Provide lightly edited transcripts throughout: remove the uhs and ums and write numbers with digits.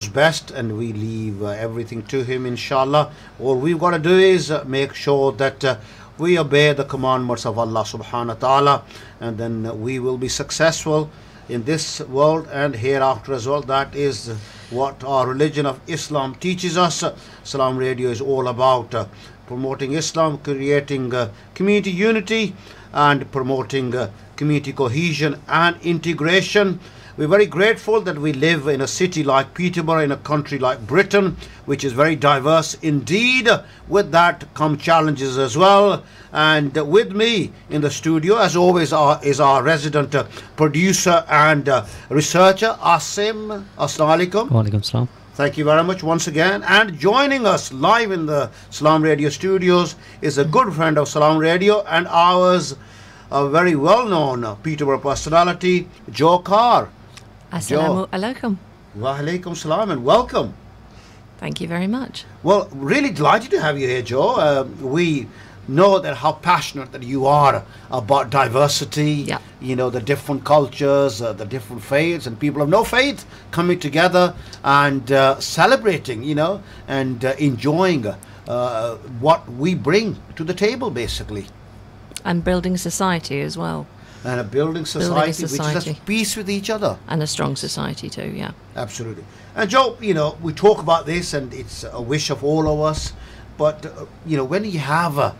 best, and we leave everything to him, inshallah. All we've got to do is make sure that we obey the commandments of Allah subhanahu wa ta'ala, and then we will be successful in this world and hereafter as well. That is what our religion of Islam teaches us. Salaam Radio is all about promoting Islam, creating community unity, and promoting community cohesion and integration. We're very grateful that we live in a city like Peterborough, in a country like Britain, which is very diverse indeed. With that come challenges as well. And with me in the studio, as always, is our resident producer and researcher, Asim. Assalamu alaikum. Wa alaikum salam. Thank you very much once again. And joining us live in the Salaam Radio studios is a good friend of Salaam Radio and ours, a very well-known Peterborough personality, Joe Carr. Assalamu alaikum. Wa alaikum salam, and welcome. Thank you very much. Well, really delighted to have you here, Joe. We know that how passionate that you are about diversity. Yeah. You know, the different cultures, the different faiths, and people of no faith coming together and celebrating, you know, and enjoying what we bring to the table, basically. And building society as well. And a building society, which is at peace with each other. And a strong society too, yeah. Absolutely. And Joe, you know, we talk about this and it's a wish of all of us. But, you know, when you have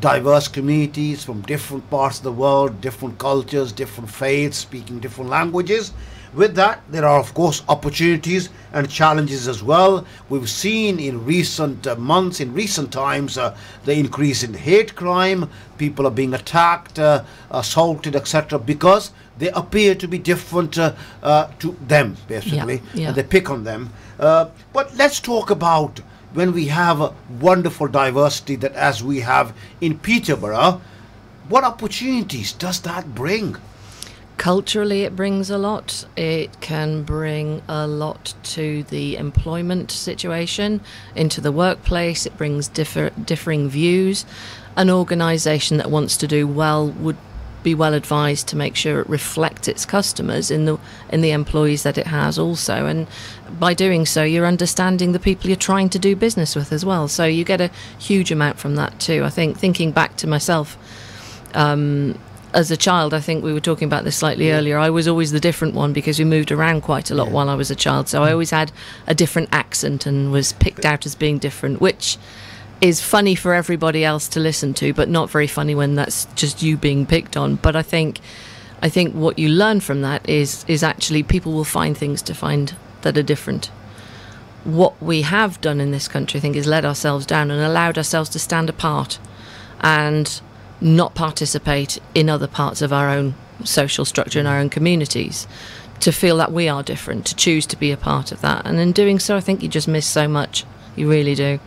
diverse communities from different parts of the world, different cultures, different faiths, speaking different languages, with that, there are, of course, opportunities and challenges as well. We've seen in recent months, in recent times, the increase in hate crime. People are being attacked, assaulted, etc., because they appear to be different to them, basically, and they pick on them. But let's talk about when we have a wonderful diversity that as we have in Peterborough, what opportunities does that bring? Culturally, it brings a lot. It can bring a lot to the employment situation, into the workplace. It brings differing views. An organisation that wants to do well would be well advised to make sure it reflects its customers in the employees that it has also. And by doing so, you're understanding the people you're trying to do business with as well. So you get a huge amount from that too. I think, thinking back to myself, as a child, I think we were talking about this slightly earlier, I was always the different one because we moved around quite a lot while I was a child. So I always had a different accent and was picked out as being different, which is funny for everybody else to listen to, but not very funny when that's just you being picked on. But I think what you learn from that is actually people will find things to find that are different. What we have done in this country, I think, is let ourselves down and allowed ourselves to stand apart and not participate in other parts of our own social structure in our own communities, to feel that we are different, to choose to be a part of that. And in doing so, I think you just miss so much. You really do.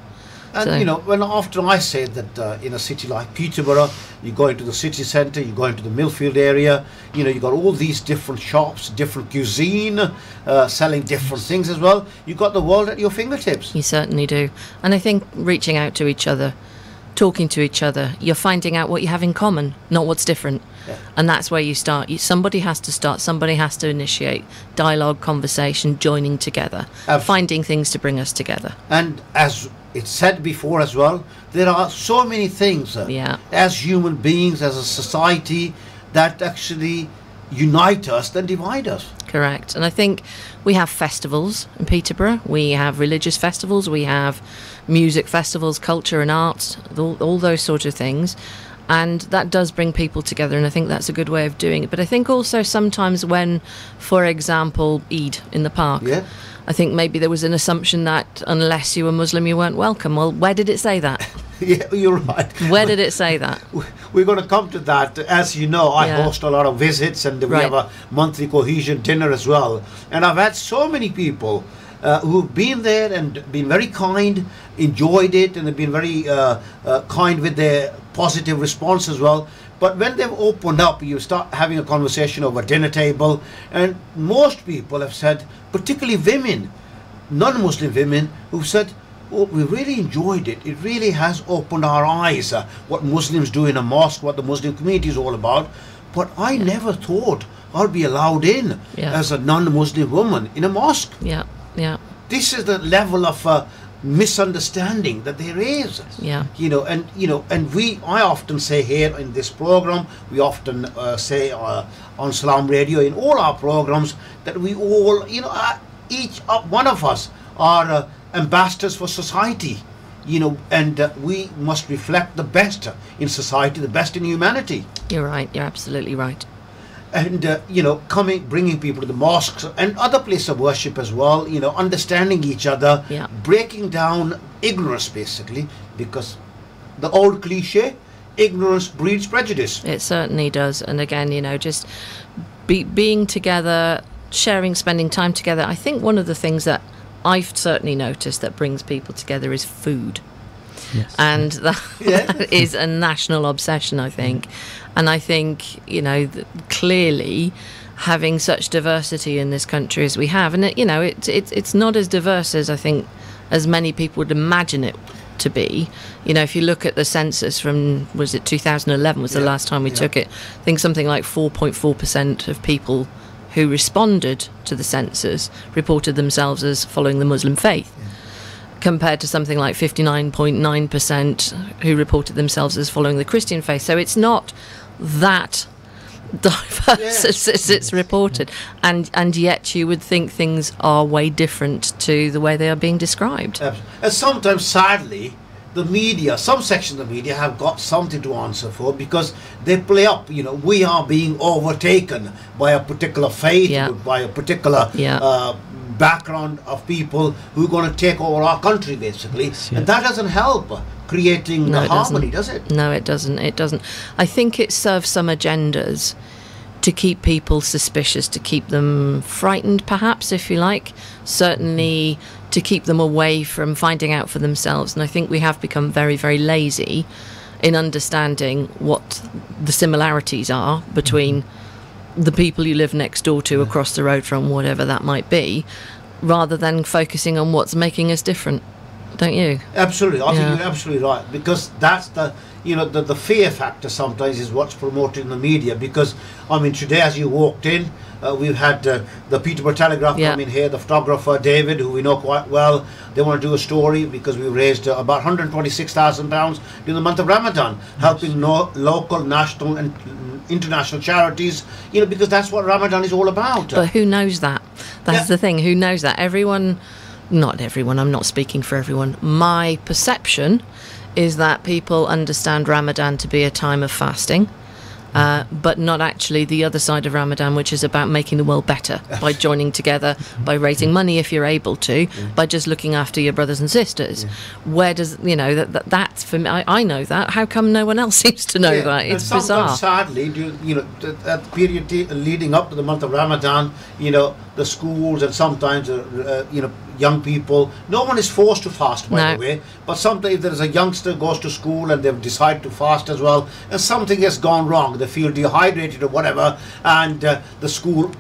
And, so, you know, when often I say that in a city like Peterborough, you go into the city centre, you go into the Millfield area, you know, you've got all these different shops, different cuisine, selling different things as well. You've got the world at your fingertips. You certainly do. And I think reaching out to each other, talking to each other, you're finding out what you have in common, not what's different. And that's where you start. Somebody has to start, somebody has to initiate dialogue, conversation, joining together, finding things to bring us together. And as it's said before as well, there are so many things as human beings, as a society, that actually unite us than divide us. Correct. And I think we have festivals in Peterborough. We have religious festivals. We have music festivals, culture and arts, all those sort of things. And that does bring people together, and I think that's a good way of doing it. But I think also sometimes when, for example, Eid in the park, I think maybe there was an assumption that unless you were Muslim, you weren't welcome. Well, where did it say that? Yeah, you're right. Where did it say that? We're going to come to that. As you know, I host a lot of visits, and we have a monthly cohesion dinner as well. And I've had so many people who've been there and been very kind, enjoyed it, and have been very kind with their positive response as well. But when they've opened up, you start having a conversation over dinner table, and most people have said, particularly women, non-Muslim women, who've said, oh, we really enjoyed it. It really has opened our eyes, what Muslims do in a mosque, what the Muslim community is all about. But I never thought I'd be allowed in as a non-Muslim woman in a mosque. Yeah. Yeah. This is the level of misunderstanding that there is. Yeah. I often say here in this program, we often say on Salaam Radio, in all our programs, that we all, each one of us are ambassadors for society, and we must reflect the best in society, the best in humanity. You're right. You're absolutely right. And bringing people to the mosques and other places of worship as well, understanding each other, Yeah. breaking down ignorance, basically, because the old cliche, ignorance breeds prejudice. It certainly does. And again, just being together, spending time together. I think one of the things that I've certainly noticed that brings people together is food. Yes. And that is a national obsession, I think. And I think, clearly having such diversity in this country as we have, and it's not as diverse as I think as many people would imagine it to be. If you look at the census from, was it 2011 was the last time we took it, I think something like 4.4% of people who responded to the census reported themselves as following the Muslim faith, compared to something like 59.9% who reported themselves as following the Christian faith. So it's not that diverse as it's reported, and yet you would think things are way different to the way they are being described. And sometimes, sadly, the media, some sections of the media have got something to answer for, because they play up, we are being overtaken by a particular faith, by a particular background of people who are going to take over our country, basically. Yes. And that doesn't help creating the harmony, does it? No, it doesn't. It doesn't. I think it serves some agendas to keep people suspicious, to keep them frightened, perhaps, if you like. Certainly to keep them away from finding out for themselves. And I think we have become very, very lazy in understanding what the similarities are between the people you live next door to, across the road from, whatever that might be, rather than focusing on what's making us different. Don't you? Absolutely. I think you're absolutely right, because that's the fear factor sometimes is what's promoted in the media. Because today, as you walked in, we've had the Peterborough Telegraph come in here, the photographer David, who we know quite well. They want to do a story because we raised about £126,000 during the month of Ramadan, helping local, national and international charities, because that's what Ramadan is all about. But who knows that? That's the thing. Who knows that? Not everyone, I'm not speaking for everyone. My perception is that people understand Ramadan to be a time of fasting, but not actually the other side of Ramadan, which is about making the world better by joining together, by raising money if you're able to, by just looking after your brothers and sisters. Where does, that's for me, I know that. How come no one else seems to know that? It's bizarre. Sadly, at the period leading up to the month of Ramadan, the schools and sometimes, young people, no one is forced to fast, by the way, but sometimes if there is a youngster goes to school and they've decided to fast as well, and something has gone wrong, they feel dehydrated or whatever, and the school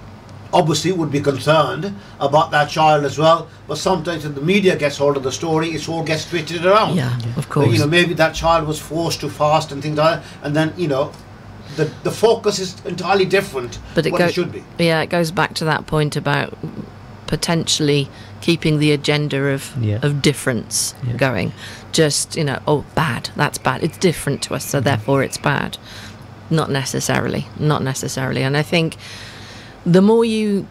obviously would be concerned about that child as well. But sometimes if the media gets hold of the story, it all gets twisted around. Yeah, of course. Maybe that child was forced to fast and things like that, and then the focus is entirely different. But it should be. Yeah, it goes back to that point about potentially keeping the agenda of difference going. Just bad, that's bad, it's different to us, so therefore it's bad. Not necessarily. And I think the more you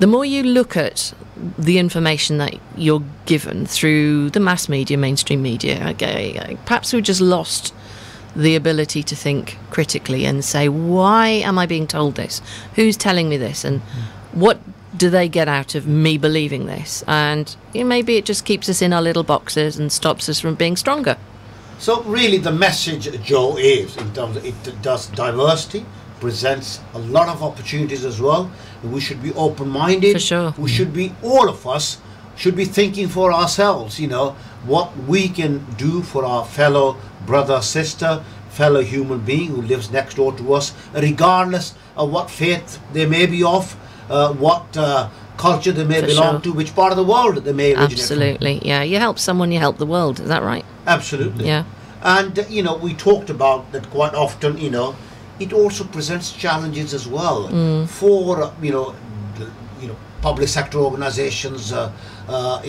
look at the information that you're given through the mass media, mainstream media, perhaps we've just lost the ability to think critically and say, why am I being told this? Who's telling me this? And what do they get out of me believing this? And maybe it just keeps us in our little boxes and stops us from being stronger. So really the message, Joe, is in terms of it does diversity, presents a lot of opportunities as well. We should be open-minded. For sure. We should be, all of us should be thinking for ourselves, what we can do for our fellow brother, sister, fellow human being who lives next door to us, regardless of what faith they may be of, what culture they may belong to, which part of the world they may originate Absolutely, from. yeah. You help someone, you help the world. Is that right? Absolutely. Yeah. And, we talked about that quite often, it also presents challenges as well for, public sector organizations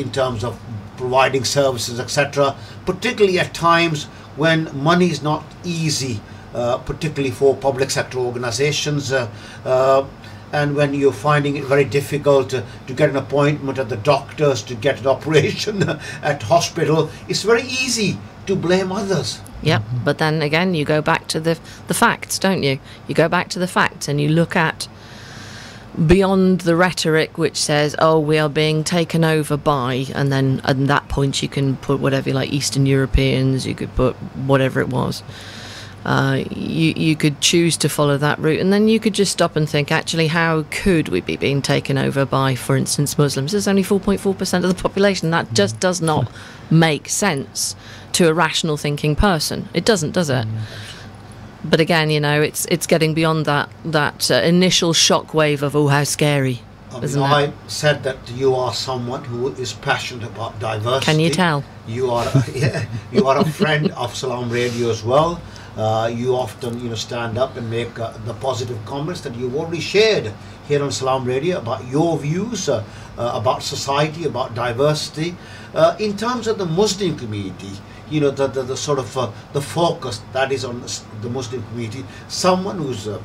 in terms of providing services, etc., particularly at times when money is not easy, particularly for public sector organizations, and when you're finding it very difficult to get an appointment at the doctors, to get an operation at hospital, it's very easy to blame others. Yep, but then again, you go back to the facts, don't you? You go back to the facts and you look at beyond the rhetoric which says, oh, we are being taken over by, and then at that point you can put whatever you like, Eastern Europeans, you could put whatever it was. You could choose to follow that route, and then you could just stop and think, actually, how could we be being taken over by, for instance, Muslims? There's only 4.4% of the population. That just does not make sense to a rational thinking person. It doesn't, does it? But again, you know, it's getting beyond that initial shockwave of, oh, how scary, isn't it? I said that you are someone who is passionate about diversity. Can you tell? You are you are a friend of Salaam Radio as well. You often, you know, stand up and make the positive comments that you've already shared here on Salaam Radio about your views about society, about diversity. In terms of the Muslim community, you know, the sort of the focus that is on the Muslim community, someone who's a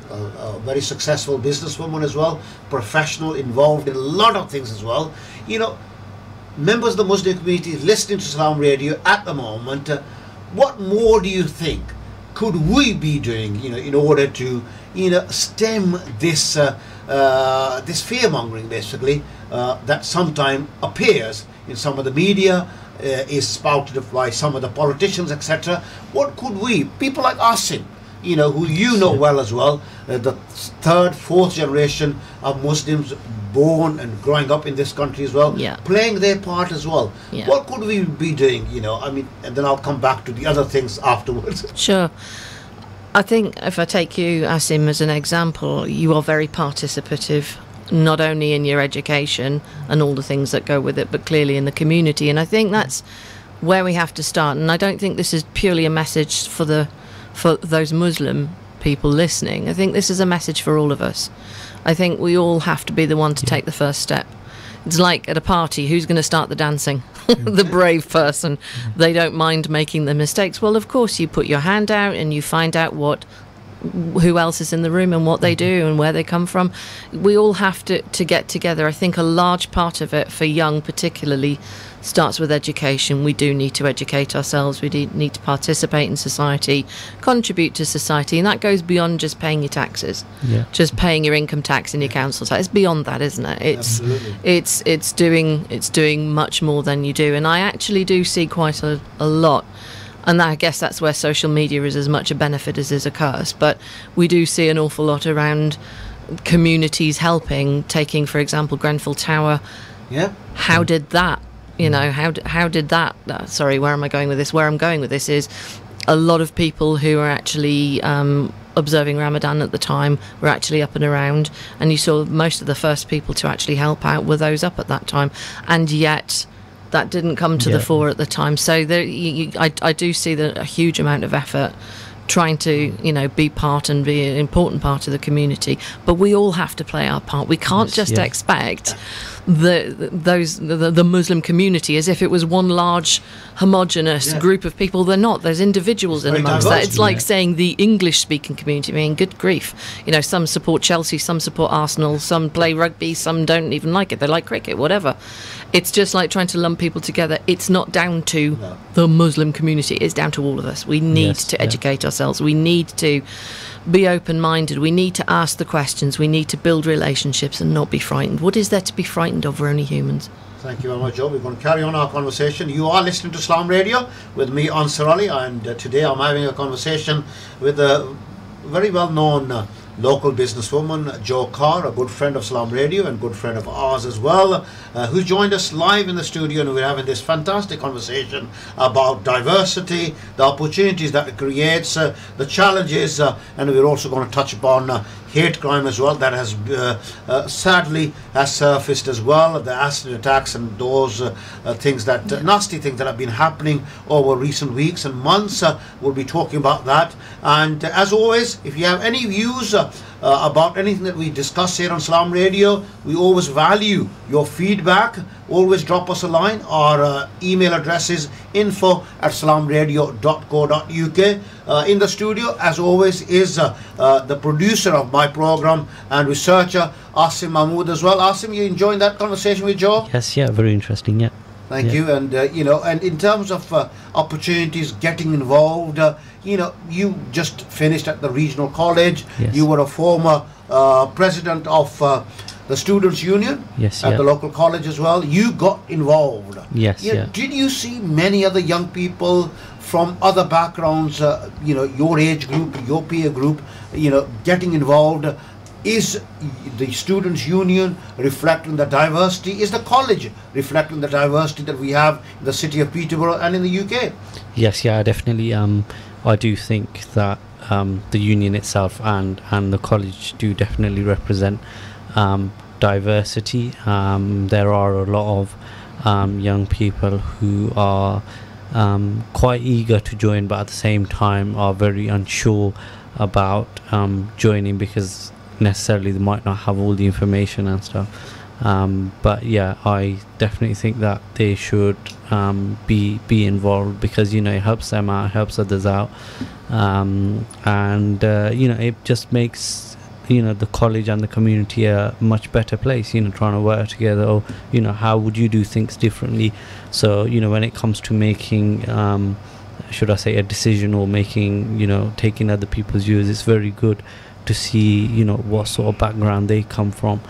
very successful businesswoman as well, professional, involved in a lot of things as well, you know, members of the Muslim community listening to Salaam Radio at the moment, what more do you think could we be doing, you know, in order to, you know, stem this this fear-mongering, basically, that sometimes appears in some of the media, is spouted by some of the politicians, etc. What could we, people like Asim, you know, who you know well as well, the third, fourth generation of Muslims born and growing up in this country as well, playing their part as well. What could we be doing, you know? I mean, and then I'll come back to the other things afterwards. Sure. I think if I take you, Asim, as an example, you are very participative, not only in your education and all the things that go with it, but clearly in the community. And I think that's where we have to start. And I don't think this is purely a message for those Muslim people listening. I think this is a message for all of us. I think we all have to be the one to take the first step. It's like at a party, who's going to start the dancing? The brave person. They don't mind making the mistakes. Well, of course, you put your hand out and you find out who else is in the room and what they do and where they come from. We all have to get together. I think a large part of it, for young particularly, starts with education. We do need to educate ourselves. We need to participate in society, contribute to society, and that goes beyond just paying your taxes, just paying your income tax and your council tax. It's beyond that, isn't it? It's doing much more than you do. And I actually do see quite a lot. And I guess that's where social media is as much a benefit as is a curse. But we do see an awful lot around communities helping, taking, for example, Grenfell Tower. How did that, you know, how did that, sorry, where am I going with this? Where I'm going with this is a lot of people who are actually observing Ramadan at the time were actually up and around. And you saw most of the first people to actually help out were those up at that time. And yet that didn't come to the fore at the time. So I do see a huge amount of effort trying to, you know, be part and be an important part of the community. But we all have to play our part. We can't just expect the Muslim community as if it was one large homogenous group of people. They're not. There's individuals in amongst that. It's like saying the English speaking community. I mean, good grief, you know, some support Chelsea, some support Arsenal, some play rugby, some don't even like it, they like cricket, whatever. It's just like trying to lump people together. It's not down to the Muslim community, it's down to all of us. We need to educate ourselves. We need to be open-minded. We need to ask the questions. We need to build relationships and not be frightened. What is there to be frightened of? We're only humans. Thank you very much, Joe. We're going to carry on our conversation. You are listening to Salaam Radio with me, Ansar Ali, and today I'm having a conversation with a very well-known local businesswoman, Jo Carr, a good friend of Salaam Radio and good friend of ours as well, who joined us live in the studio, and we're having this fantastic conversation about diversity, the opportunities that it creates, the challenges, and we're also going to touch upon hate crime as well, that has sadly has surfaced as well, the acid attacks and those things that nasty things that have been happening over recent weeks and months. We'll be talking about that, and as always, if you have any views about anything that we discuss here on Salaam Radio. We always value your feedback. Always drop us a line. Our email address is info@salamradio.co.uk. In the studio, as always, is the producer of my program and researcher, Asim Mahmood as well. Asim, you enjoying that conversation with Joe? Yes, yeah, very interesting, yeah. Thank you. And, and in terms of opportunities, getting involved, you just finished at the regional college. Yes. You were a former president of the Students' Union at the local college as well. You got involved. Yes, yeah. Did you see many other young people from other backgrounds, your age group, your peer group, getting involved? Is the Students' Union reflecting the diversity? Is the college reflecting the diversity that we have in the city of Peterborough and in the UK? Yes, yeah, definitely. I do think that the union itself and the college do definitely represent diversity. There are a lot of young people who are quite eager to join, but at the same time are very unsure about joining because necessarily they might not have all the information and stuff. But yeah, I definitely think that they should be involved because it helps them out, helps others out, and it just makes the college and the community a much better place, trying to work together, or how would you do things differently. So when it comes to making should I say a decision or making taking other people's views, it's very good to see what sort of background they come from,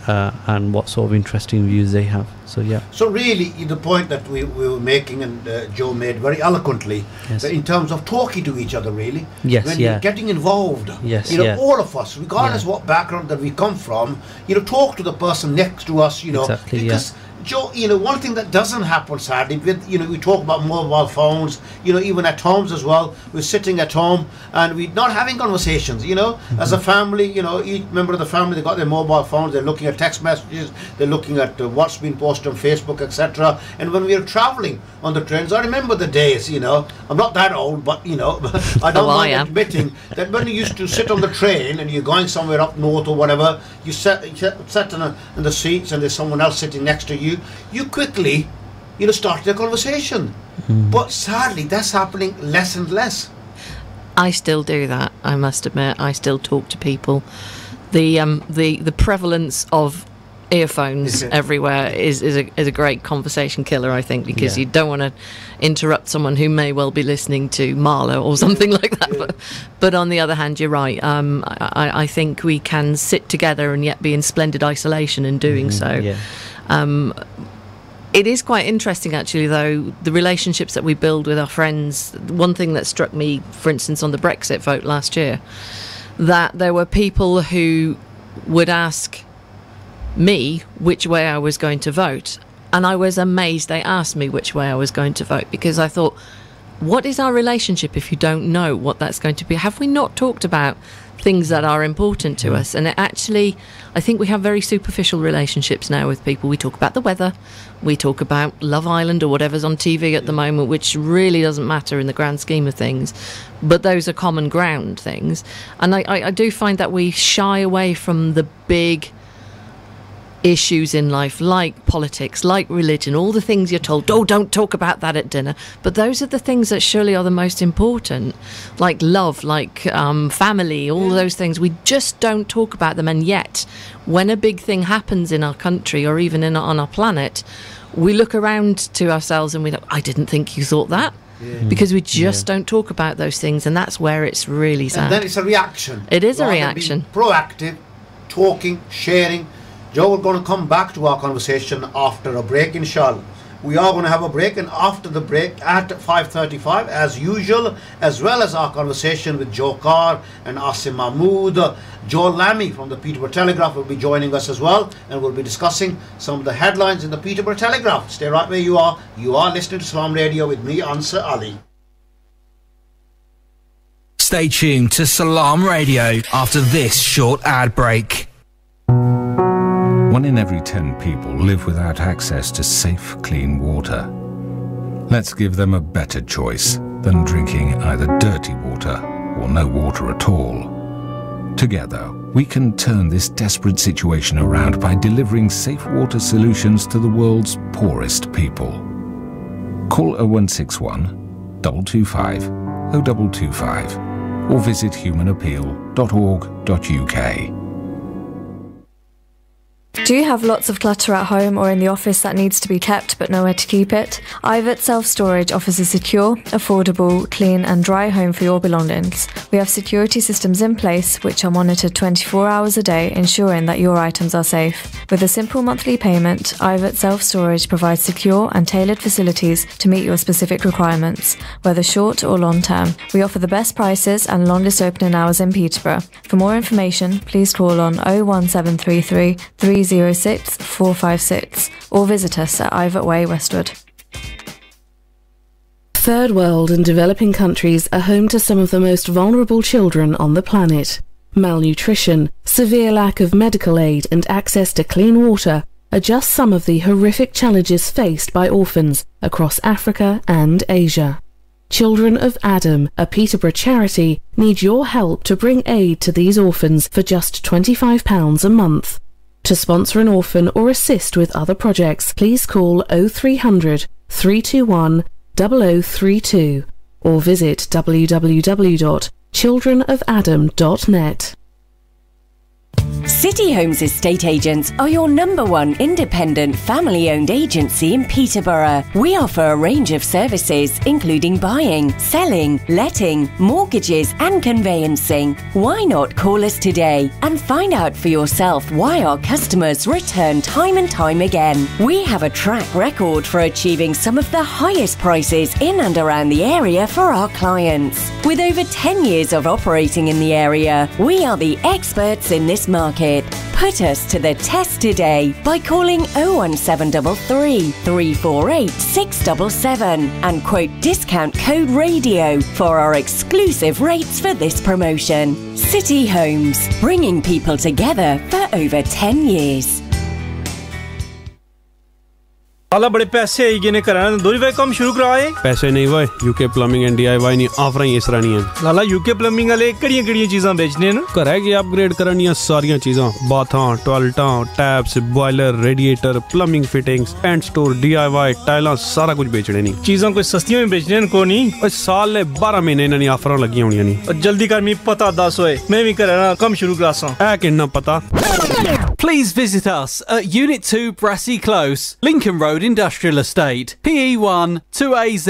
and what sort of interesting views they have. So yeah. So really, the point that we were making, and Joe made very eloquently, that in terms of talking to each other, really. Yes. When Yeah. you're getting involved. Yes. All of us, regardless what background that we come from, talk to the person next to us. Exactly. Because Joe, one thing that doesn't happen sadly with, we talk about mobile phones, even at homes as well. We're sitting at home and we're not having conversations, as a family, each member of the family, they got their mobile phones, they're looking at text messages, they're looking at what's been posted on Facebook, etc. And when we are traveling on the trains, I remember the days, I'm not that old, but, I don't mind admitting that when you used to sit on the train and you're going somewhere up north or whatever, you sat in the seats and there's someone else sitting next to you. You quickly, started a conversation. But sadly, that's happening less and less. I still do that, I must admit. I still talk to people. The prevalence of earphones everywhere is a great conversation killer, I think, because you don't want to interrupt someone who may well be listening to Marlowe or something like that. But on the other hand, you're right. I think we can sit together and yet be in splendid isolation in doing so. Yeah. It is quite interesting, actually, though, the relationships that we build with our friends. One thing that struck me, for instance, on the Brexit vote last year, that there were people who would ask me which way I was going to vote. And I was amazed they asked me which way I was going to vote, because I thought, what is our relationship if you don't know what that's going to be? Have we not talked about things that are important to us? And I think we have very superficial relationships now with people. We talk about the weather, we talk about Love Island or whatever's on TV at the moment, which really doesn't matter in the grand scheme of things, but those are common ground things. And I do find that we shy away from the big issues in life, like politics, like religion, all the things you're told, oh, don't talk about that at dinner. But those are the things that surely are the most important, like love, like family, all those things. We just don't talk about them. And yet, when a big thing happens in our country or even on our planet, we look around to ourselves and we go, I didn't think you thought that. Because we just don't talk about those things, and that's where it's really sad. And then it's a reaction. It is a reaction. Proactive, talking, sharing. Joe, we're going to come back to our conversation after a break, inshallah. We are going to have a break, and after the break at 5:35, as usual, as well as our conversation with Joe Carr and Asim Mahmood, Joe Lammy from the Peterborough Telegraph will be joining us as well, and we'll be discussing some of the headlines in the Peterborough Telegraph. Stay right where you are. You are listening to Salaam Radio with me, Ansar Ali. Stay tuned to Salaam Radio after this short ad break. 1 in every 10 people live without access to safe, clean water. Let's give them a better choice than drinking either dirty water or no water at all. Together, we can turn this desperate situation around by delivering safe water solutions to the world's poorest people. Call 0161 225 0225 or visit humanappeal.org.uk. Do you have lots of clutter at home or in the office that needs to be kept but nowhere to keep it? Ivet Self-Storage offers a secure, affordable, clean and dry home for your belongings. We have security systems in place which are monitored 24 hours a day, ensuring that your items are safe. With a simple monthly payment, Ivet Self-Storage provides secure and tailored facilities to meet your specific requirements, whether short or long term. We offer the best prices and longest opening hours in Peterborough. For more information, please call on 01733 306 456 or visit us at Ivet Way, Westwood. Third world and developing countries are home to some of the most vulnerable children on the planet. Malnutrition, severe lack of medical aid and access to clean water are just some of the horrific challenges faced by orphans across Africa and Asia. Children of Adam, a Peterborough charity, need your help to bring aid to these orphans for just £25 a month. To sponsor an orphan or assist with other projects, please call 0300 321 0032 or visit www.childrenofadam.net. City Homes Estate Agents are your #1 independent family-owned agency in Peterborough. We offer a range of services including buying, selling, letting, mortgages and conveyancing. Why not call us today and find out for yourself why our customers return time and time again. We have a track record for achieving some of the highest prices in and around the area for our clients. With over 10 years of operating in the area, we are the experts in this market. Put us to the test today by calling 01733 348 677 and quote discount code RADIO for our exclusive rates for this promotion. City Homes, bringing people together for over 10 years. आला बड़े पैसे आई गिने कराना दूरी भाई काम शुरू कराए पैसे नहीं भाई यूके प्लम्बिंग एंड डीआईवाई नहीं ऑफर ही इस रानी है लाला यूके प्लम्बिंग वाले कड़ियां चीजां बेचने न घर है कि अपग्रेड करनियां सारियां चीजां बाथां टॉयलेटां taps boiler radiator plumbing fittings paint store DIY टाइलां सारा कुछ बेचने नहीं चीजां कोई सस्तियां में बेचने को नहीं और साल ले 12 महीने इन्हां दी ऑफरां लगी होणियां नहीं और जल्दी कर मी पता दस होए मैं भी कराना काम शुरू करासां ऐ किन्ना पता Please visit us at Unit 2 Brassey Close, Lincoln Road Industrial Estate, PE1 2AZ,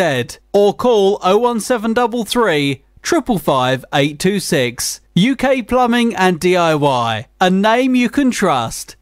or call 01733 555 826. UK Plumbing and DIY, a name you can trust.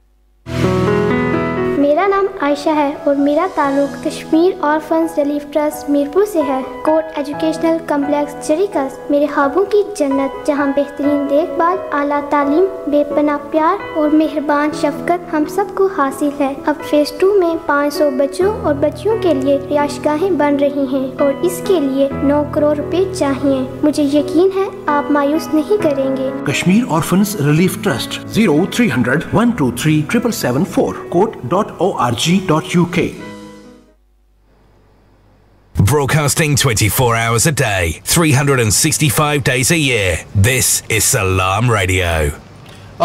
मेरा नाम आयशा है और मेरा ताल्लुक Kashmir orphans relief trust Mirpur से है। कोर्ट एजुकेशनल कम्प्लेक्स जरीकस मेरे ख्वाबों की जन्नत, जहां बेहतरीन देखभाल, आला तालीम, बेपनाह प्यार और मेहरबान शफकत हम सबको हासिल है। अब फेज 2 में 500 बच्चों और बच्चियों के लिए रिहाइशगाहें बन रही हैं और इसके लिए 9 करोड़ रुपए चाहिए। मुझे यकीन है आप मायूस नहीं करेंगे। Kashmir orphans relief trust 0300 123 774 court.org.uk. Broadcasting 24 hours a day, 365 days a year. This is Salaam Radio.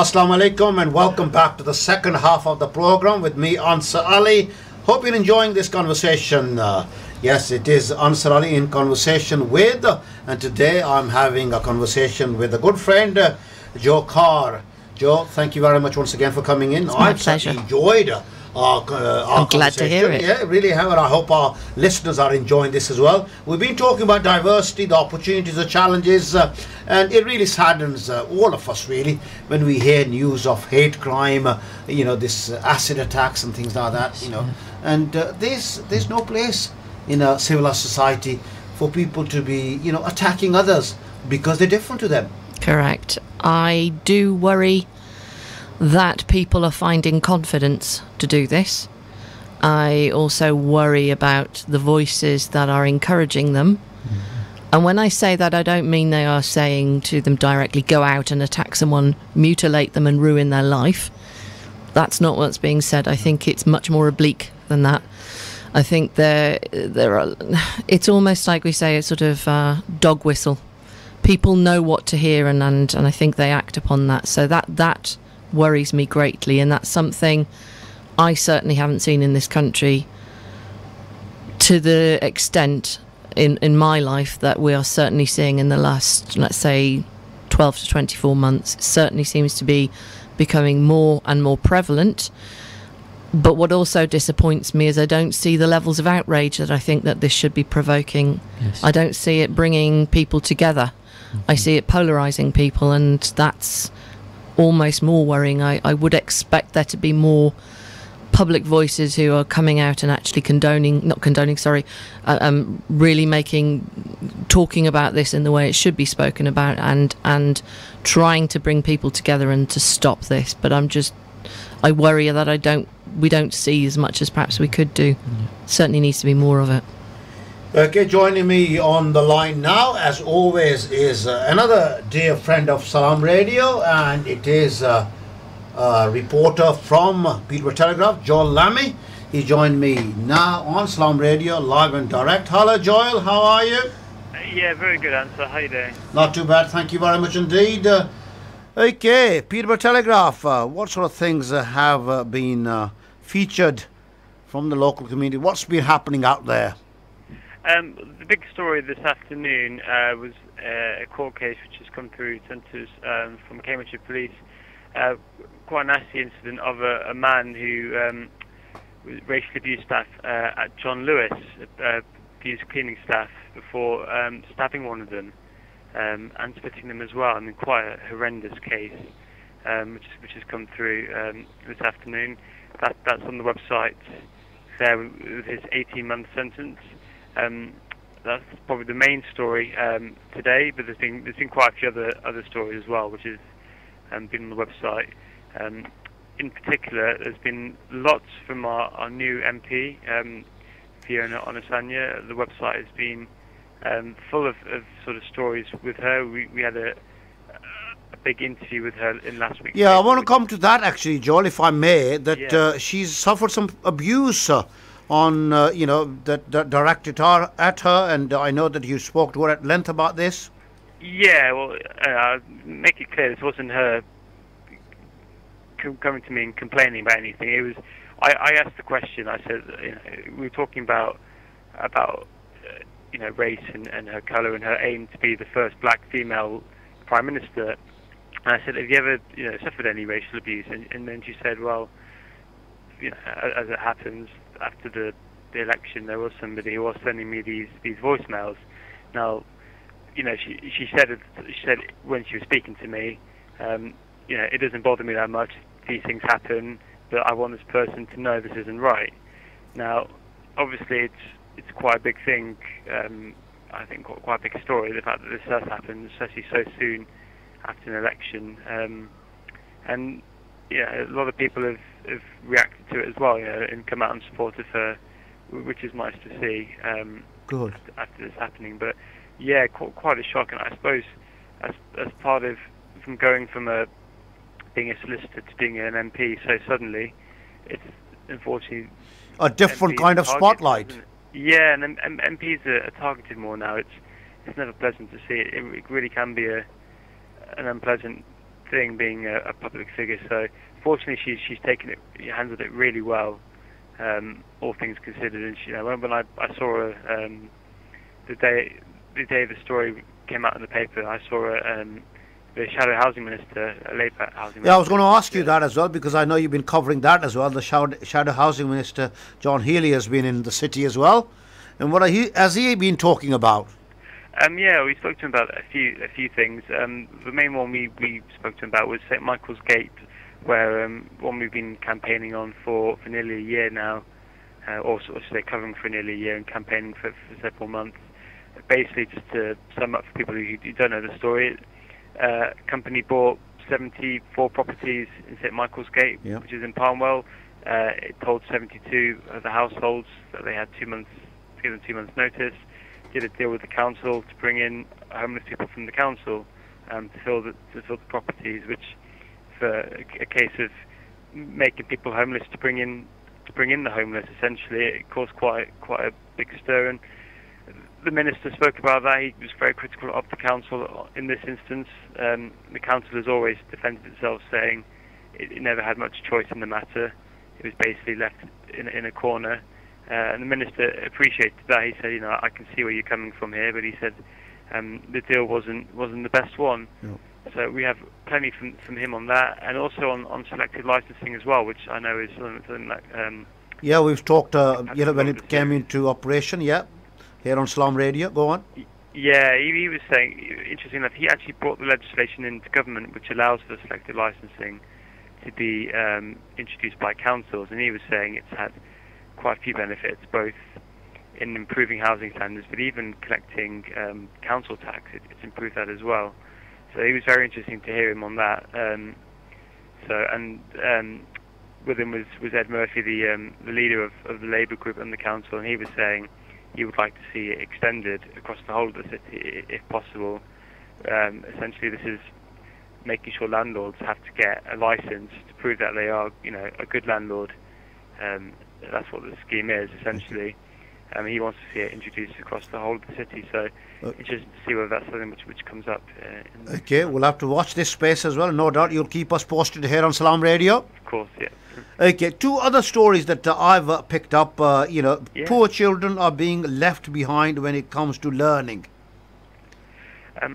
Assalamu alaikum and welcome back to the second half of the program with me, Ansar Ali. Hope you're enjoying this conversation. Yes, it is Ansar Ali in conversation with, and today I'm having a conversation with a good friend, Joe Carr. Joe, thank you very much once again for coming in. It's my pleasure. Enjoyed our I'm glad to hear it. Yeah, really have, and I hope our listeners are enjoying this as well. We've been talking about diversity, the opportunities, the challenges, and it really saddens all of us really when we hear news of hate crime, this acid attacks and things like that, and there's no place in a civilized society for people to be, attacking others because they're different to them. Correct. I do worry that people are finding confidence to do this. I also worry about the voices that are encouraging them. And when I say that, I don't mean they are saying to them directly, go out and attack someone, mutilate them and ruin their life. That's not what's being said. I think it's much more oblique than that. I think there are, it's almost like we say a sort of dog whistle people know what to hear, and I think they act upon that. So that worries me greatly, and that's something I certainly haven't seen in this country to the extent in my life that we are certainly seeing in the last, let's say, 12 to 24 months. It certainly seems to be becoming more and more prevalent. But what also disappoints me is I don't see the levels of outrage that I think that this should be provoking. Yes. I don't see it bringing people together. I see it polarising people, and that's almost more worrying. I would expect there to be more public voices who are coming out and actually really talking about this in the way it should be spoken about, and trying to bring people together and to stop this. But I worry that we don't see as much as perhaps we could do. Certainly needs to be more of it. Okay, joining me on the line now, as always, is another dear friend of Salaam Radio, and it is a reporter from Peterborough Telegraph, Joel Lammy. He joined me now on Salaam Radio, live and direct. Hello, Joel, how are you? Yeah, very good, Answer. How you doing? Not too bad, thank you very much indeed. Okay, Peterborough Telegraph, what sort of things have been featured from the local community? What's been happening out there? The big story this afternoon was a court case which has come through centres from Cambridgeshire Police. Quite a nasty incident of a man who racially abused staff at John Lewis, abused cleaning staff before stabbing one of them and spitting them as well. I mean, quite a horrendous case which has come through this afternoon. That's on the website there with his 18-month sentence. That's probably the main story today, but there's been quite a few other stories as well, which has been on the website. In particular, there's been lots from our new MP, Fiona Onasanya. The website has been full of sort of stories with her. We had a big interview with her in last week. Yeah, I want to come to that actually, Joel, if I may, that she's suffered some abuse on, that directed at her, and I know that you spoke to her at length about this. Yeah, well, make it clear, this wasn't her coming to me and complaining about anything. It was, I asked the question. I said, we were talking about race and her colour and her aim to be the first black female prime minister. And I said, have you ever suffered any racial abuse? And then she said, well, as it happens, after the election, there was somebody who was sending me these voicemails. Now, she said when she was speaking to me, it doesn't bother me that much. These things happen, but I want this person to know this isn't right. Now, obviously, it's quite a big thing. I think quite a big story, the fact that this has happened, especially so soon after an election. And a lot of people have reacted to it as well, and come out and supported her, which is nice to see. Good. After this happening, but yeah, quite a shock. And I suppose as part of from going from being a solicitor to being an MP so suddenly, it's unfortunately a different kind of spotlight. Yeah, and MPs are targeted more now. It's never pleasant to see it. It really can be an unpleasant thing being a public figure. So fortunately, she's taken it, handled it really well, all things considered. And when I saw her the day the story came out in the paper, I saw her, the Shadow Housing Minister, Labour Housing Minister. Yeah, I was going to ask you that as well, because I know you've been covering that as well. The Shadow Housing Minister, John Healey, has been in the city as well. And what has he been talking about? Yeah, we spoke to him about a few things. The main one we spoke to him about was St Michael's Gate, where one we've been campaigning on for nearly a year now, or sort of say covering for nearly a year and campaigning for several months. Basically, just to sum up for people who don't know the story, company bought 74 properties in St Michael's Gate, which is in Palmwell. It told 72 of the households that they had 2 months to give them 2 months' notice. Did a deal with the council to bring in homeless people from the council to fill the properties, which for a case of making people homeless to bring in the homeless. Essentially, it caused quite a big stir. And the minister spoke about that. He was very critical of the council in this instance. The council has always defended itself, saying it never had much choice in the matter. It was basically left in a corner. And the minister appreciated that. He said, I can see where you're coming from here, but he said the deal wasn't the best one. No. So we have plenty from him on that, and also on selective licensing as well, which I know is something that. Yeah, we've talked. When it came into operation, here on Salaam Radio. Go on. Yeah, he was saying, interesting enough, he actually brought the legislation into government which allows for selective licensing to be introduced by councils, and he was saying it's had quite a few benefits, both in improving housing standards, but even collecting council tax. It's improved that as well. So he was very interesting to hear him on that. With him was Ed Murphy, the leader of the Labour group and the council, and he was saying he would like to see it extended across the whole of the city if possible. Essentially, this is making sure landlords have to get a license to prove that they are, a good landlord. That's what the scheme is, essentially. He wants to see it introduced across the whole of the city, so interested to see whether that's something which comes up. Okay, we'll have to watch this space as well. No doubt you'll keep us posted here on Salaam Radio. Of course, yeah. Okay, two other stories that I've picked up. Poor children are being left behind when it comes to learning. So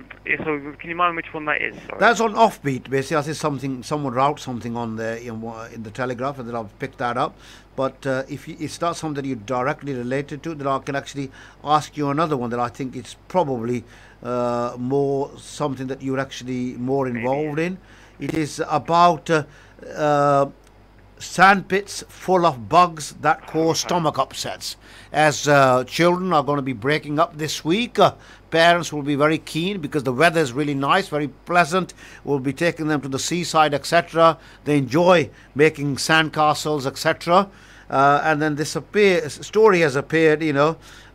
can you remind me which one that is? Sorry. That's on Offbeat, basically. I see someone wrote something on there in the Telegraph, and then I've picked that up. But if it's not something that you're directly related to, then I can actually ask you another one that I think it's probably more something that you're actually more involved in. It is about sandpits full of bugs that cause stomach upsets. As children are going to be breaking up this week, parents will be very keen because the weather is really nice, very pleasant. We'll be taking them to the seaside, etc. They enjoy making sandcastles, etc. And then this story has appeared,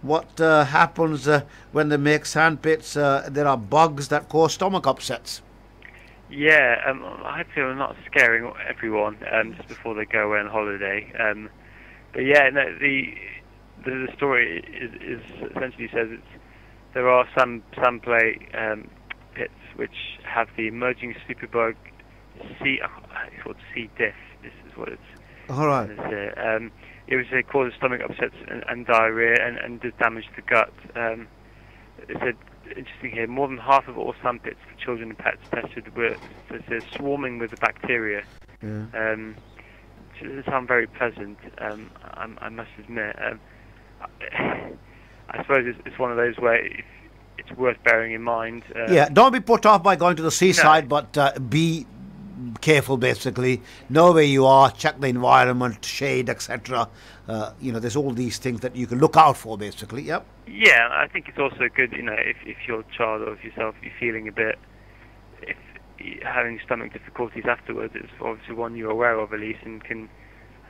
what happens when they make sandpits. There are bugs that cause stomach upsets. Yeah, I feel I'm not scaring everyone just before they go away on holiday. But yeah, no, the story is essentially says there are some sandplay pits which have the emerging superbug C diff. This is what it's. All right. It was causes stomach upsets and diarrhea and does damage to the gut. It said, interesting here, more than half of all sandpits for children and pets tested were swarming with the bacteria. Yeah. It doesn't sound very pleasant, I must admit. I suppose it's one of those where it's worth bearing in mind. Don't be put off by going to the seaside, but be careful, basically. Know where you are, check the environment, shade, etc. There's all these things that you can look out for, basically. Yep. Yeah, I think it's also good, if your child or if yourself, you're feeling a bit, if having stomach difficulties afterwards, it's obviously one you're aware of at least and can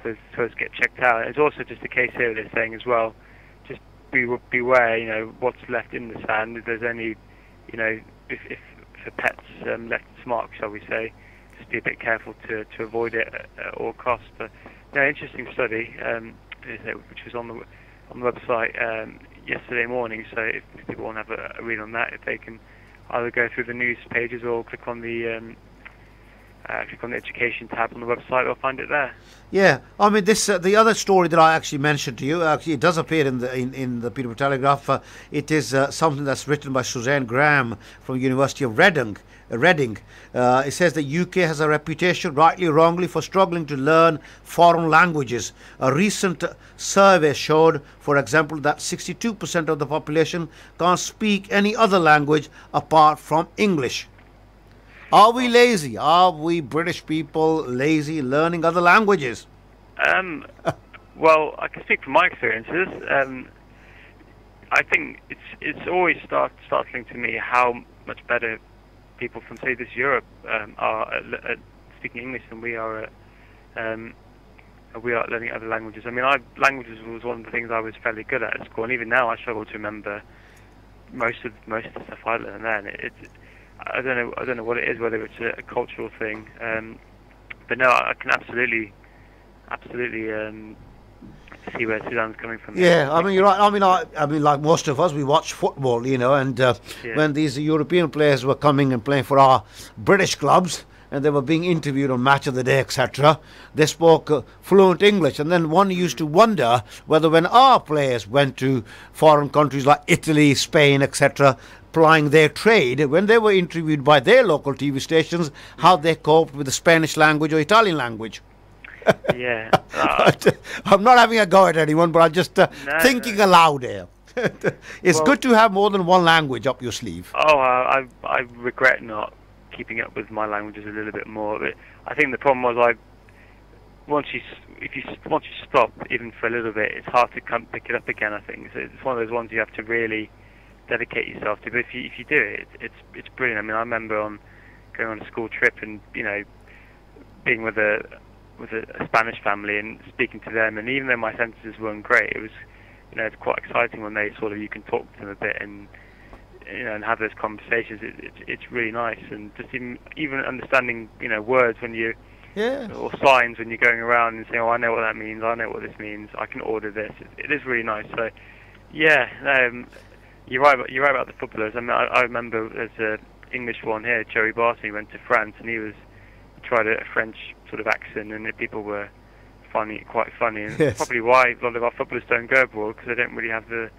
first get checked out. It's also just a case here they're saying as well, just beware, what's left in the sand. If there's any, if for pets left smart, shall we say, just be a bit careful to avoid it at all costs. But interesting study, which was on the website yesterday morning. So if people want to have a read on that, if they can either go through the news pages or click on the education tab on the website, they'll find it there. Yeah, I mean this. The other story that I actually mentioned to you, actually it does appear in the Peterborough Telegraph. It is something that's written by Suzanne Graham from University of Reading. It says the UK has a reputation, rightly or wrongly, for struggling to learn foreign languages. A recent survey showed, for example, that 62% of the population can't speak any other language apart from English. Are we lazy? Are we British people lazy learning other languages? Well, I can speak from my experiences. I think it's always startling to me how much better people from, say, this Europe are at speaking English than we are at learning other languages. I mean, languages was one of the things I was fairly good at school, and even now I struggle to remember most of the stuff I learned then. I don't know what it is, whether it's a cultural thing, but no, I can absolutely see where Sudan's coming from. Yeah, I mean, you're right. I mean, like most of us, we watch football, and when these European players were coming and playing for our British clubs, and they were being interviewed on Match of the Day, etc., they spoke fluent English. And then one used to wonder whether when our players went to foreign countries like Italy, Spain, etc., plying their trade, when they were interviewed by their local TV stations, how they coped with the Spanish language or Italian language. Yeah. I'm not having a go at anyone, but I'm just thinking aloud here. It's good to have more than one language up your sleeve. Oh, I regret not keeping up with my languages a little bit more. But I think the problem was once you stop even for a little bit, it's hard to pick it up again. I think so. It's one of those ones you have to really dedicate yourself to. But if you do it, it's brilliant. I mean, I remember going on a school trip and being with a Spanish family and speaking to them, and even though my sentences weren't great, it was it's quite exciting when they you can talk to them a bit and and have those conversations. It's really nice, and just even understanding words when you or signs when you're going around and saying, oh, I know what that means, I know what this means, I can order this. It is really nice. So you're right about the footballers. I mean, I remember there's an English one here, Joey Barton. He went to France and he tried a French sort of accent, and the people were finding it quite funny. And Yes. probably why a lot of our footballers don't go abroad, because they don't really have the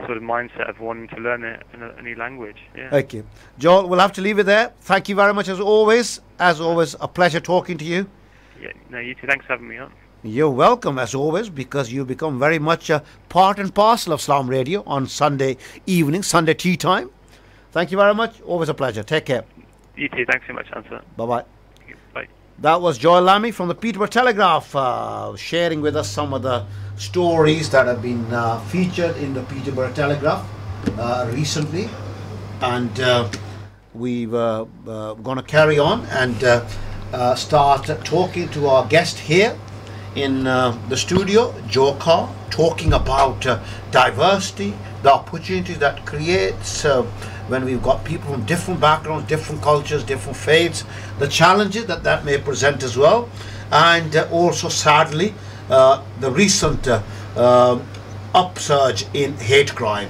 sort of mindset of wanting to learn a new language. Yeah. Okay, Joel, we'll have to leave it there. Thank you very much as always. As always, a pleasure talking to you. Yeah. No, you too. Thanks for having me on. You're welcome as always, because you become very much a part and parcel of Salaam Radio on Sunday evening, Sunday tea time. Thank you very much. Always a pleasure. Take care. You too. Thanks so much, Answer. Bye-bye. Bye. That was Joel Lamy from the Peterborough Telegraph, sharing with us some of the stories that have been featured in the Peterborough Telegraph recently. And we're going to carry on and start talking to our guest here in the studio, Joe Carr, talking about diversity, the opportunities that creates when we've got people from different backgrounds, different cultures, different faiths, the challenges that may present as well, and also sadly the recent upsurge in hate crime.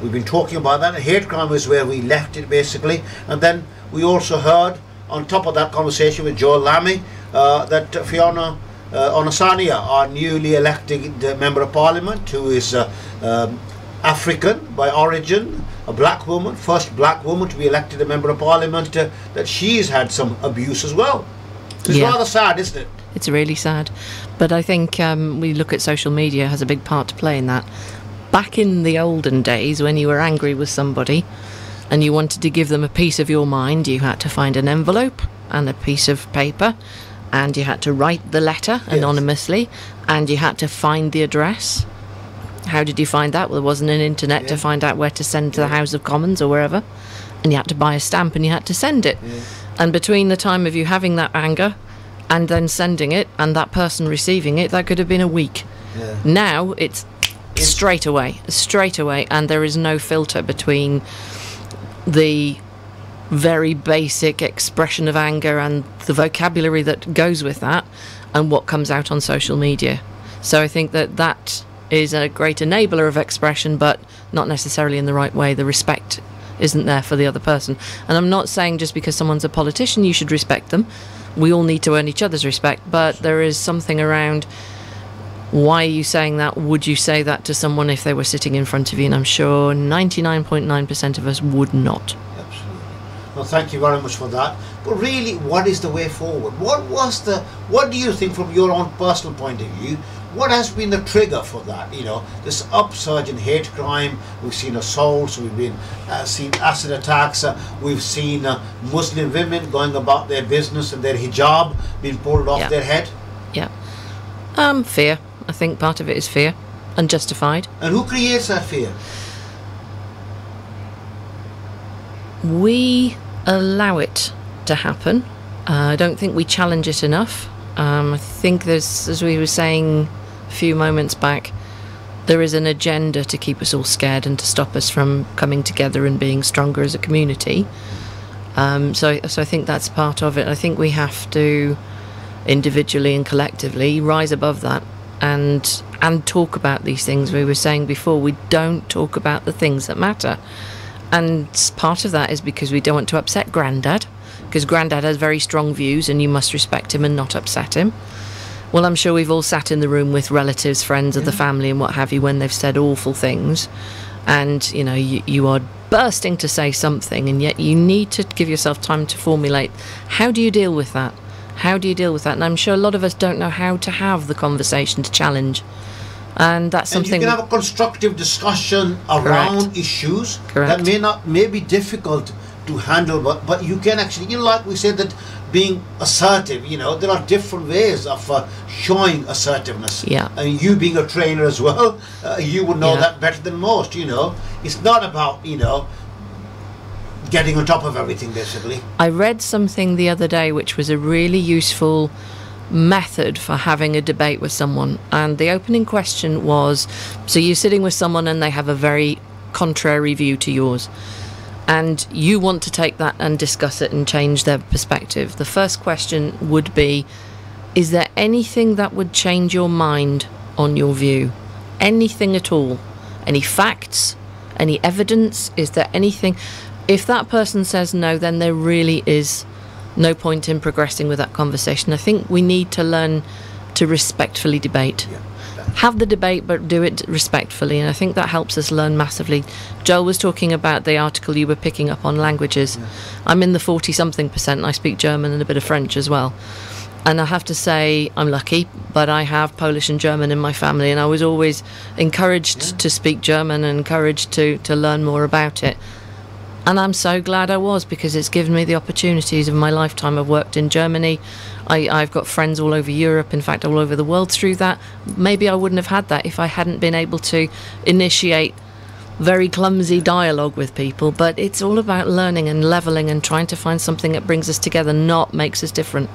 We've been talking about that. Hate crime is where we left it basically, and then we also heard on top of that conversation with Joel Lamy that Fiona Onasania, our newly elected Member of Parliament, who is African by origin, a black woman, first black woman to be elected a Member of Parliament, that she's had some abuse as well. It's rather sad, isn't it? It's really sad. But I think we look at social media has a big part to play in that. Back in the olden days, when you were angry with somebody and you wanted to give them a piece of your mind, you had to find an envelope and a piece of paper, and you had to write the letter anonymously, and you had to find the address. How did you find that? Well, there wasn't an internet to find out where to send to the House of Commons or wherever, and you had to buy a stamp and you had to send it. And between the time of you having that anger and then sending it and that person receiving it, that could have been a week. Now it's straight away, and there is no filter between the very basic expression of anger and the vocabulary that goes with that and what comes out on social media. So I think that is a great enabler of expression, but not necessarily in the right way. The respect isn't there for the other person. And I'm not saying just because someone's a politician you should respect them. We all need to earn each other's respect, but there is something around, why are you saying that? Would you say that to someone if they were sitting in front of you? And I'm sure 99.9% of us would not. Well, thank you very much for that. But really, what is the way forward? What do you think from your own personal point of view? What has been the trigger for that? This upsurge in hate crime. We've seen assaults. We've been seen acid attacks. We've seen Muslim women going about their business and their hijab being pulled off their head. Fear. I think part of it is fear, unjustified. And who creates that fear? We allow it to happen. I don't think we challenge it enough. I think there's, as we were saying a few moments back, there is an agenda to keep us all scared and to stop us from coming together and being stronger as a community. So I think that's part of it. I think we have to, individually and collectively, rise above that and talk about these things. We were saying before, we don't talk about the things that matter. And part of that is because we don't want to upset Grandad, because Grandad has very strong views and you must respect him and not upset him. Well, I'm sure we've all sat in the room with relatives, friends of the family and what have you when they've said awful things, and you know you are bursting to say something, and yet you need to give yourself time to formulate, how do you deal with that? How do you deal with that? And I'm sure a lot of us don't know how to have the conversation to challenge. And that's something. And you can have a constructive discussion around issues that may be difficult to handle, but you can actually, you know, like we said, that being assertive, you know, there are different ways of showing assertiveness. Yeah. And you being a trainer as well, you would know that better than most. You know, it's not about, you know, getting on top of everything, basically. I read something the other day which was a really useful method for having a debate with someone, and the opening question was, so you're sitting with someone and they have a very contrary view to yours, and you want to take that and discuss it and change their perspective. The first question would be, is there anything that would change your mind on your view? Anything at all? Any facts? Any evidence? Is there anything? If that person says no, then there really is no point in progressing with that conversation. I think we need to learn to respectfully debate. Have the debate, but do it respectfully, and I think that helps us learn massively. Joel was talking about the article you were picking up on languages. I'm in the 40-something%, and I speak German and a bit of French as well. And I have to say, I'm lucky, but I have Polish and German in my family, and I was always encouraged to speak German and encouraged to learn more about it. And I'm so glad I was, because it's given me the opportunities of my lifetime. I've worked in Germany. I've got friends all over Europe, in fact, all over the world through that. Maybe I wouldn't have had that if I hadn't been able to initiate very clumsy dialogue with people. But it's all about learning and levelling and trying to find something that brings us together, not makes us different.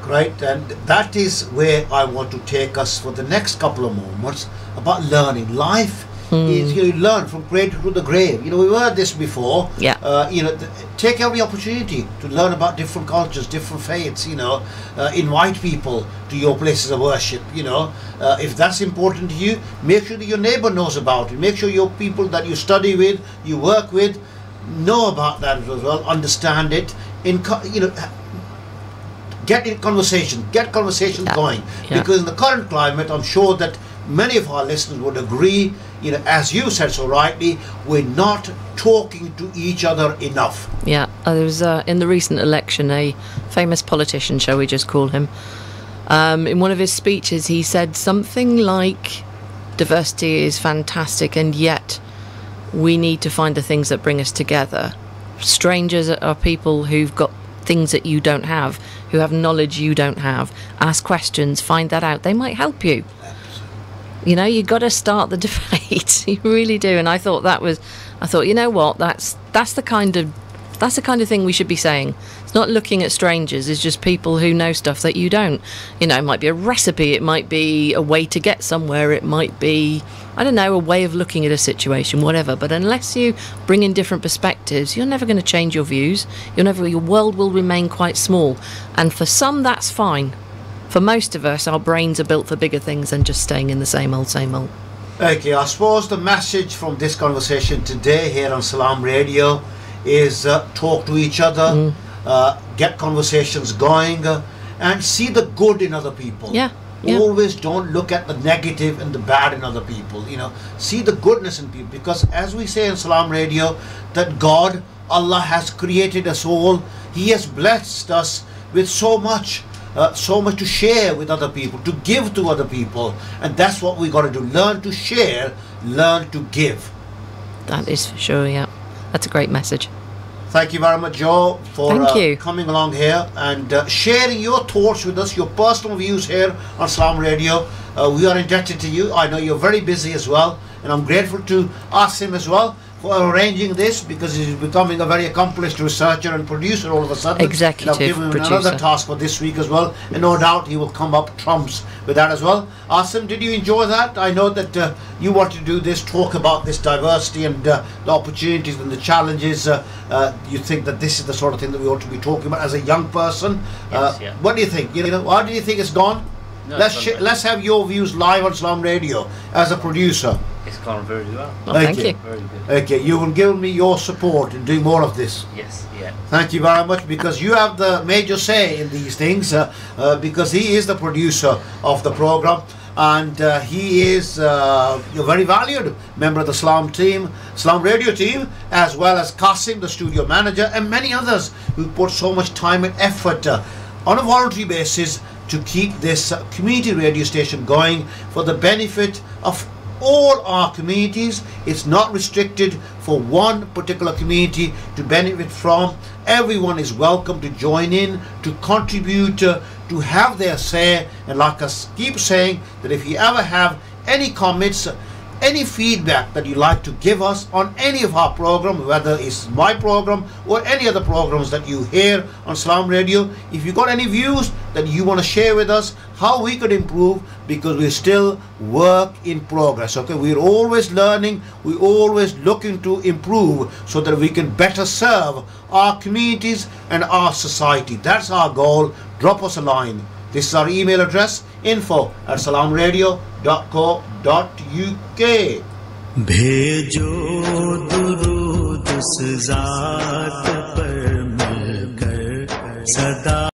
Great, and that is where I want to take us for the next couple of moments, about learning. Life is, you learn from cradle to the grave. You know, we've heard this before. Yeah. You know, take every opportunity to learn about different cultures, different faiths. You know, invite people to your places of worship. You know, if that's important to you, make sure that your neighbour knows about it. Make sure your people that you study with, you work with, know about that as well. Understand it. You know, get in conversation. Get conversations going. Because in the current climate, I'm sure that many of our listeners would agree, you know, as you said so rightly, we're not talking to each other enough. Yeah, there was in the recent election a famous politician, shall we just call him, in one of his speeches he said something like, diversity is fantastic and yet we need to find the things that bring us together. Strangers are people who've got things that you don't have, who have knowledge you don't have. Ask questions, find that out, they might help you. You know, you've got to start the debate. You really do. And I thought, you know what, that's the kind of thing we should be saying. It's not looking at strangers, it's just people who know stuff that you don't. You know, it might be a recipe, it might be a way to get somewhere, it might be, I don't know, a way of looking at a situation, whatever. But unless you bring in different perspectives, you're never going to change your views. Your world will remain quite small. And for some, that's fine. For most of us, our brains are built for bigger things than just staying in the same old, same old. Okay, I suppose the message from this conversation today here on Salaam Radio is talk to each other, get conversations going, and see the good in other people. Yeah. Always don't look at the negative and the bad in other people. You know, see the goodness in people, because as we say on Salaam Radio, that God, Allah has created us all. He has blessed us with so much to share with other people, to give to other people, and that's what we got to do. Learn to share, learn to give. That is for sure. Yeah, that's a great message. Thank you very much, Joe, for coming along here and sharing your thoughts with us, your personal views here on Salaam Radio. We are indebted to you. I know you're very busy as well, and I'm grateful to Asim as well for arranging this, because he's becoming a very accomplished researcher and producer all of a sudden. Executive and I've given him producer. Another task for this week as well, and no doubt he will come up trumps with that as well. Asim, did you enjoy that? I know that you want to do this, talk about this diversity and the opportunities and the challenges. You think that this is the sort of thing that we ought to be talking about as a young person. Yes, yeah. What do you think? You know, how do you think it's gone? No, let's have your views live on Salaam Radio as a producer. It's gone very well. Oh, thank you. Very good. Okay, you will give me your support in doing more of this. Yes, yeah. Thank you very much, because you have the major say in these things, because he is the producer of the program, and he is a very valued member of the Salaam team, Salaam Radio team, as well as Qasim, the studio manager, and many others who put so much time and effort on a voluntary basis to keep this community radio station going for the benefit of all our communities. It's not restricted for one particular community to benefit from. Everyone is welcome to join in, to contribute, to have their say. And like I keep saying, that if you ever have any comments, any feedback that you'd like to give us on any of our programs, whether it's my program or any other programs that you hear on Salaam Radio, if you've got any views that you want to share with us, how we could improve, because we're still work in progress. Okay, we're always learning, we're always looking to improve so that we can better serve our communities and our society. That's our goal. Drop us a line. This is our email address, info@salamradio.co.uk. भेजो दुरूद उस ज़ात पर मिलकर सदा